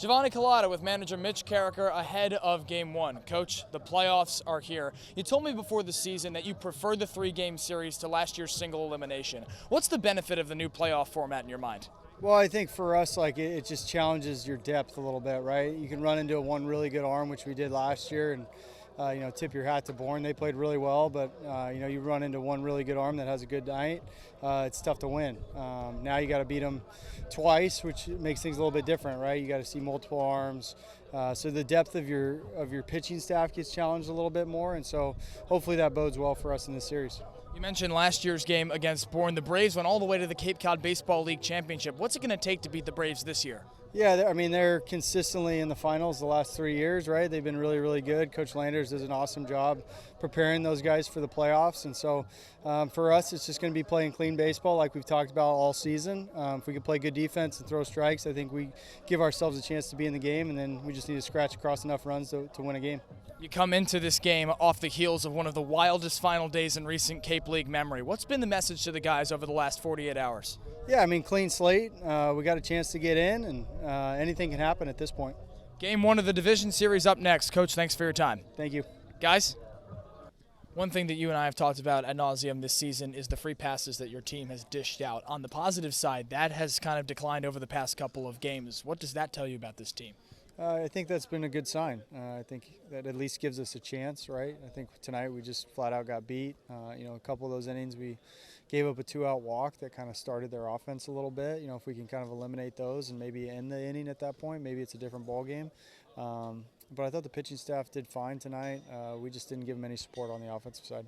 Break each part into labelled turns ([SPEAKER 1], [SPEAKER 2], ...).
[SPEAKER 1] Giovanni Culotta with manager Mitch Karraker ahead of Game 1. Coach, the playoffs are here. You told me before the season that you preferred the three-game series to last year's single elimination. What's the benefit of the new playoff format in your mind?
[SPEAKER 2] Well, I think for us, it just challenges your depth a little bit, right? You can run into one really good arm, which we did last year, and tip your hat to Bourne. They played really well, but you run into one really good arm that has a good night. It's tough to win. Now you got to beat them twice, which makes things a little bit different, right? You got to see multiple arms. So the depth of your pitching staff gets challenged a little bit more, and so hopefully that bodes well for us in this series.
[SPEAKER 1] You mentioned last year's game against Bourne. The Braves went all the way to the Cape Cod Baseball League championship. What's it going to take to beat the Braves this year?
[SPEAKER 2] Yeah, I mean, they're consistently in the finals the last 3 years, right? They've been really, really good. Coach Landers does an awesome job preparing those guys for the playoffs. And so for us, it's just going to be playing clean baseball like we've talked about all season. If we can play good defense and throw strikes, I think we give ourselves a chance to be in the game, and then we just need to scratch across enough runs to win a game.
[SPEAKER 1] You come into this game off the heels of one of the wildest final days in recent Cape League memory. What's been the message to the guys over the last 48 hours?
[SPEAKER 2] Yeah, I mean, clean slate. We got a chance to get in, and anything can happen at this point.
[SPEAKER 1] Game 1 of the division series up next. Coach, thanks for your time.
[SPEAKER 2] Thank you.
[SPEAKER 1] Guys, one thing that you and I have talked about ad nauseum this season is the free passes that your team has dished out. On the positive side, that has kind of declined over the past couple of games. What does that tell you about this team?
[SPEAKER 2] I think that's been a good sign. I think that at least gives us a chance, right? I think tonight we just flat out got beat. A couple of those innings we gave up a 2-out walk that kind of started their offense a little bit. If we can kind of eliminate those and maybe end the inning at that point, maybe it's a different ball game. But I thought the pitching staff did fine tonight. We just didn't give them any support on the offensive side.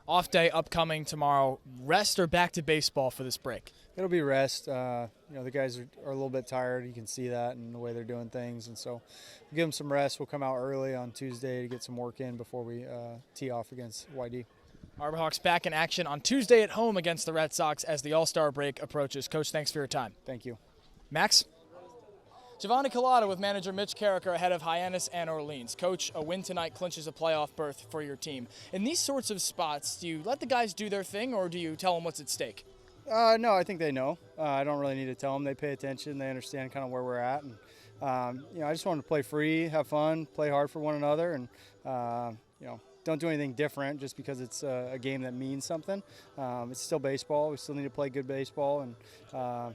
[SPEAKER 1] Off day upcoming tomorrow. Rest or back to baseball for this break?
[SPEAKER 2] It'll be rest. The guys are a little bit tired. You can see that in the way they're doing things. And so we'll give them some rest. We'll come out early on Tuesday to get some work in before we tee off against YD.
[SPEAKER 1] Harbor Hawks back in action on Tuesday at home against the Red Sox as the All-Star break approaches. Coach, thanks for your time.
[SPEAKER 2] Thank you.
[SPEAKER 1] Max? Giovanni Culotta with manager Mitch Karraker ahead of Hyannis and Orleans. Coach, a win tonight clinches a playoff berth for your team. In these sorts of spots, do you let the guys do their thing or do you tell them what's at stake?
[SPEAKER 2] No, I think they know. I don't really need to tell them. They pay attention. They understand kind of where we're at. And, I just want to play free, have fun, play hard for one another, and, don't do anything different just because it's a game that means something. It's still baseball. We still need to play good baseball and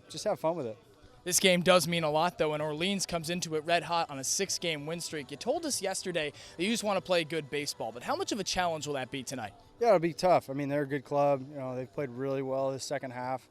[SPEAKER 2] just have fun with it.
[SPEAKER 1] This game does mean a lot, though, and Orleans comes into it red hot on a 6-game win streak. You told us yesterday that you just want to play good baseball, but how much of a challenge will that be tonight? Yeah,
[SPEAKER 2] it'll be tough. I mean, they're a good club. They've played really well this second half.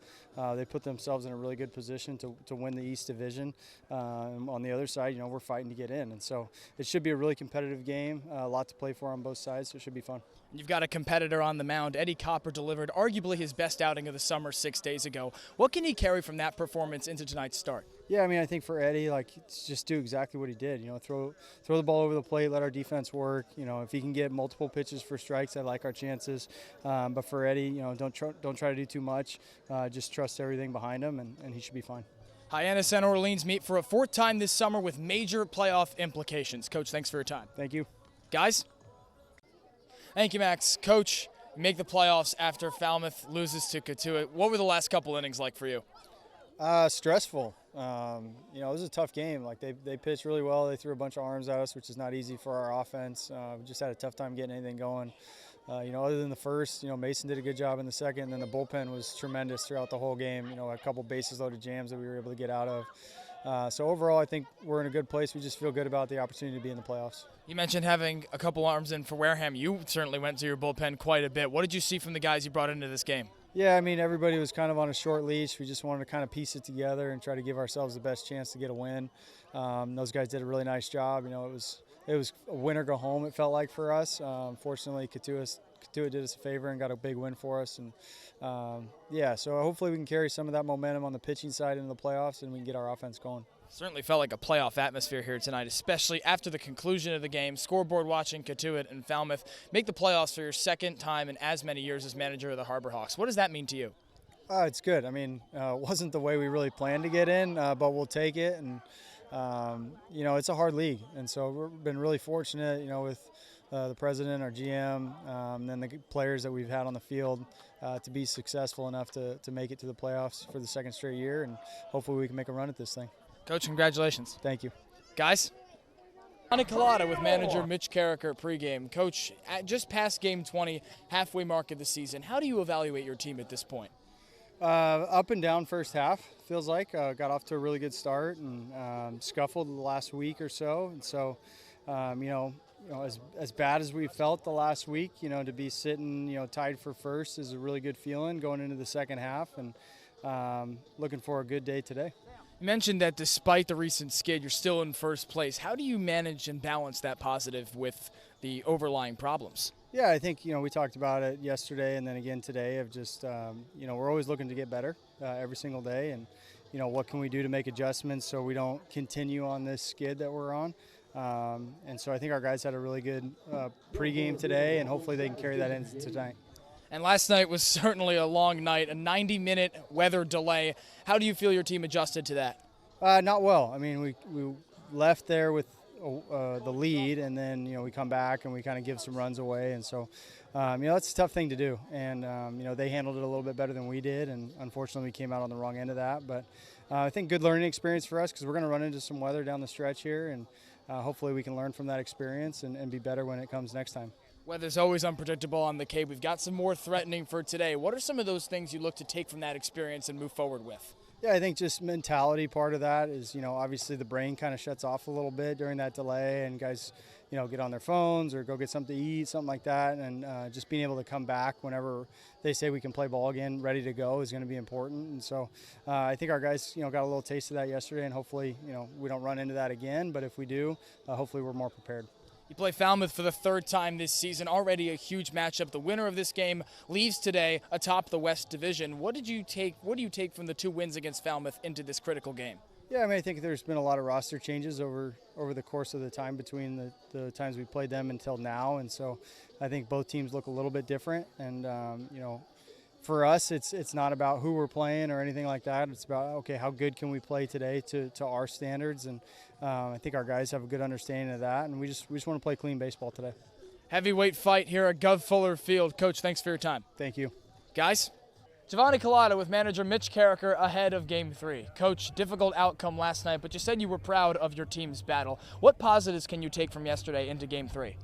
[SPEAKER 2] They put themselves in a really good position to win the East Division. On the other side, we're fighting to get in, and so it should be a really competitive game. A lot to play for on both sides, so it should be fun.
[SPEAKER 1] You've got a competitor on the mound. Eddie Copper delivered arguably his best outing of the summer 6 days ago. What can he carry from that performance into tonight's start?
[SPEAKER 2] Yeah, I mean, I think for Eddie, just do exactly what he did. Throw the ball over the plate, let our defense work. If he can get multiple pitches for strikes, I like our chances. But for Eddie, don't try to do too much. Just trust everything behind him, and he should be fine.
[SPEAKER 1] Hyannis and Orleans meet for a 4th time this summer with major playoff implications. Coach, thanks for your time.
[SPEAKER 2] Thank you.
[SPEAKER 1] Guys? Thank you, Max. Coach, you make the playoffs after Falmouth loses to Cotuit. What were the last couple innings like for you?
[SPEAKER 2] Stressful. It was a tough game. They pitched really well. They threw a bunch of arms at us, which is not easy for our offense. We just had a tough time getting anything going. Other than the first, Mason did a good job in the second, and then the bullpen was tremendous throughout the whole game. A couple bases loaded jams that we were able to get out of. So overall, I think we're in a good place. We just feel good about the opportunity to be in the playoffs.
[SPEAKER 1] You mentioned having a couple arms in for Wareham. You certainly went to your bullpen quite a bit. What did you see from the guys you brought into this game?
[SPEAKER 2] Yeah, I mean, everybody was kind of on a short leash. We just wanted to kind of piece it together and try to give ourselves the best chance to get a win. Those guys did a really nice job. It was a win or go home, it felt like, for us. Fortunately, Cotuit did us a favor and got a big win for us. And so hopefully we can carry some of that momentum on the pitching side into the playoffs and we can get our offense going.
[SPEAKER 1] Certainly felt like a playoff atmosphere here tonight, especially after the conclusion of the game. Scoreboard watching Cotuit and Falmouth make the playoffs for your 2nd time in as many years as manager of the Harbor Hawks. What does that mean to you?
[SPEAKER 2] It's good. I mean, it wasn't the way we really planned to get in, but we'll take it. And, it's a hard league. And so we've been really fortunate, with the president, our GM, and then the players that we've had on the field to be successful enough to make it to the playoffs for the 2nd straight year. And hopefully we can make a run at this thing.
[SPEAKER 1] Coach, congratulations.
[SPEAKER 2] Thank you.
[SPEAKER 1] Guys? Giovanni Culotta with manager Mitch Karraker pregame. Coach, just past game 20, halfway mark of the season, how do you evaluate your team at this point?
[SPEAKER 2] Up and down first half, feels like. Got off to a really good start and scuffled the last week or so. And so, as bad as we felt the last week, to be sitting, tied for first is a really good feeling going into the second half, and looking for a good day today.
[SPEAKER 1] You mentioned that despite the recent skid, you're still in first place. How do you manage and balance that positive with the overlying problems?
[SPEAKER 2] Yeah, I think, we talked about it yesterday and then again today of just, we're always looking to get better every single day, and, what can we do to make adjustments so we don't continue on this skid that we're on. And so I think our guys had a really good pregame today, and hopefully they can carry that into tonight.
[SPEAKER 1] And last night was certainly a long night, a 90-minute weather delay. How do you feel your team adjusted to that?
[SPEAKER 2] Not well. I mean, we left there with the lead, and then, we come back and we kind of give some runs away. And so, that's a tough thing to do. And, they handled it a little bit better than we did, and unfortunately we came out on the wrong end of that. But I think good learning experience for us, because we're going to run into some weather down the stretch here, and hopefully we can learn from that experience and be better when it comes next time.
[SPEAKER 1] Weather's always unpredictable on the Cape. We've got some more threatening for today. What are some of those things you look to take from that experience and move forward with?
[SPEAKER 2] Yeah, I think just mentality part of that is, obviously the brain kind of shuts off a little bit during that delay, and guys, get on their phones or go get something to eat, something like that, and just being able to come back whenever they say we can play ball again, ready to go, is going to be important. And so I think our guys, got a little taste of that yesterday, and hopefully, we don't run into that again, but if we do, hopefully we're more prepared.
[SPEAKER 1] You play Falmouth for the third time this season, already a huge matchup. The winner of this game leaves today atop the West Division. What do you take from the two wins against Falmouth into this critical game?
[SPEAKER 2] Yeah, I think there's been a lot of roster changes over the course of the time between the times we played them until now, and so I think both teams look a little bit different. And for us, it's not about who we're playing or anything like that. It's about, okay, how good can we play today to our standards, and I think our guys have a good understanding of that, and we just want to play clean baseball today.
[SPEAKER 1] Heavyweight fight here at Gov Fuller Field. Coach, thanks for your time.
[SPEAKER 2] Thank you.
[SPEAKER 1] Guys? Giovanni Culotta with manager Mitch Karraker ahead of Game 3. Coach, difficult outcome last night, but you said you were proud of your team's battle. What positives can you take from yesterday into Game 3?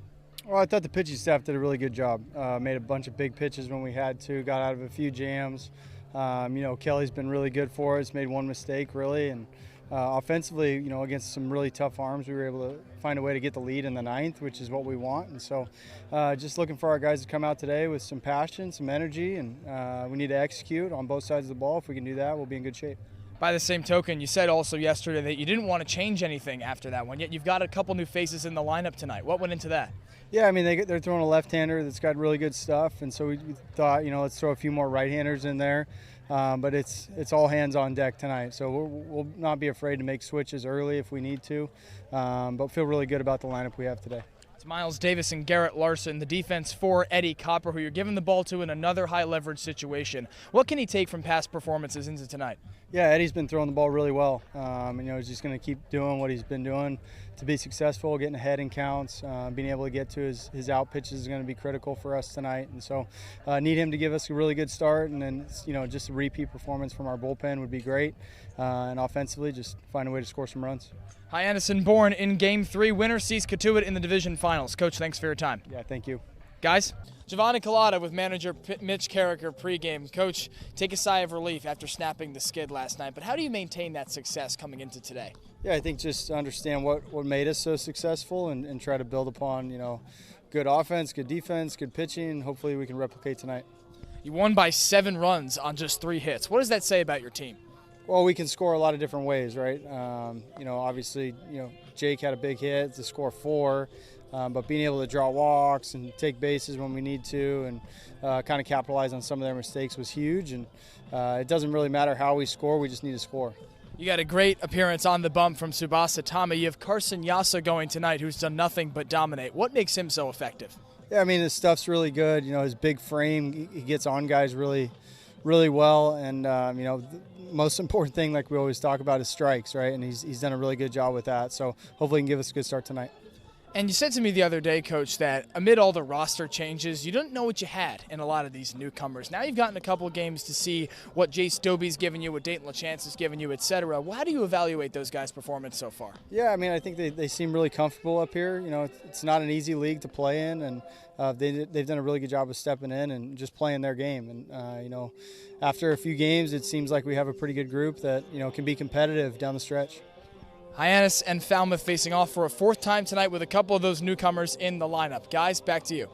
[SPEAKER 2] Well, I thought the pitching staff did a really good job. Made a bunch of big pitches when we had to, got out of a few jams. Kelly's been really good for us, made one mistake really, and offensively, against some really tough arms, we were able to find a way to get the lead in the ninth, which is what we want. And so just looking for our guys to come out today with some passion, some energy, and we need to execute on both sides of the ball. If we can do that, we'll be in good shape.
[SPEAKER 1] By the same token, you said also yesterday that you didn't want to change anything after that one, yet you've got a couple new faces in the lineup tonight. What went into that?
[SPEAKER 2] Yeah, they're throwing a left-hander that's got really good stuff, and so we thought, let's throw a few more right-handers in there. But it's all hands on deck tonight, so we'll not be afraid to make switches early if we need to, but feel really good about the lineup we have today.
[SPEAKER 1] It's Miles Davis and Garrett Larson, the defense for Eddie Copper, who you're giving the ball to in another high-leverage situation. What can he take from past performances into tonight?
[SPEAKER 2] Yeah, Eddie's been throwing the ball really well. He's just going to keep doing what he's been doing to be successful, getting ahead in counts, being able to get to his out pitches is going to be critical for us tonight. And so need him to give us a really good start, and then just a repeat performance from our bullpen would be great. And offensively, just find a way to score some runs.
[SPEAKER 1] Hyannis Harbor in Game 3. Winner sees Katuitt in the division finals. Coach, thanks for your time.
[SPEAKER 2] Yeah, thank you.
[SPEAKER 1] Guys? Giovanni Culotta with manager Mitch Karraker pregame. Coach, take a sigh of relief after snapping the skid last night, but how do you maintain that success coming into today?
[SPEAKER 2] Yeah, I think just understand what made us so successful and try to build upon, good offense, good defense, good pitching. Hopefully we can replicate tonight.
[SPEAKER 1] You won by 7 runs on just 3 hits. What does that say about your team?
[SPEAKER 2] Well, we can score a lot of different ways, right? Obviously, Jake had a big hit to score 4. But being able to draw walks and take bases when we need to, and kind of capitalize on some of their mistakes was huge. And it doesn't really matter how we score, we just need to score.
[SPEAKER 1] You got a great appearance on the bump from Tsubasa Tama. You have Carson Yasa going tonight, who's done nothing but dominate. What makes him so effective?
[SPEAKER 2] Yeah, his stuff's really good. His big frame, he gets on guys really, really well. And, the most important thing, like we always talk about, is strikes, right? And he's done a really good job with that. So hopefully he can give us a good start tonight.
[SPEAKER 1] And you said to me the other day, Coach, that amid all the roster changes, you didn't know what you had in a lot of these newcomers. Now you've gotten a couple of games to see what Jace Doby's given you, what Dayton LaChance has given you, etc. How do you evaluate those guys' performance so far?
[SPEAKER 2] Yeah, I mean, I think they seem really comfortable up here. You know, it's not an easy league to play in, and they've done a really good job of stepping in and just playing their game. And, you know, after a few games, it seems like we have a pretty good group that, you know, can be competitive down the stretch.
[SPEAKER 1] Hyannis and Falmouth facing off for a fourth time tonight with a couple of those newcomers in the lineup. Guys, back to you.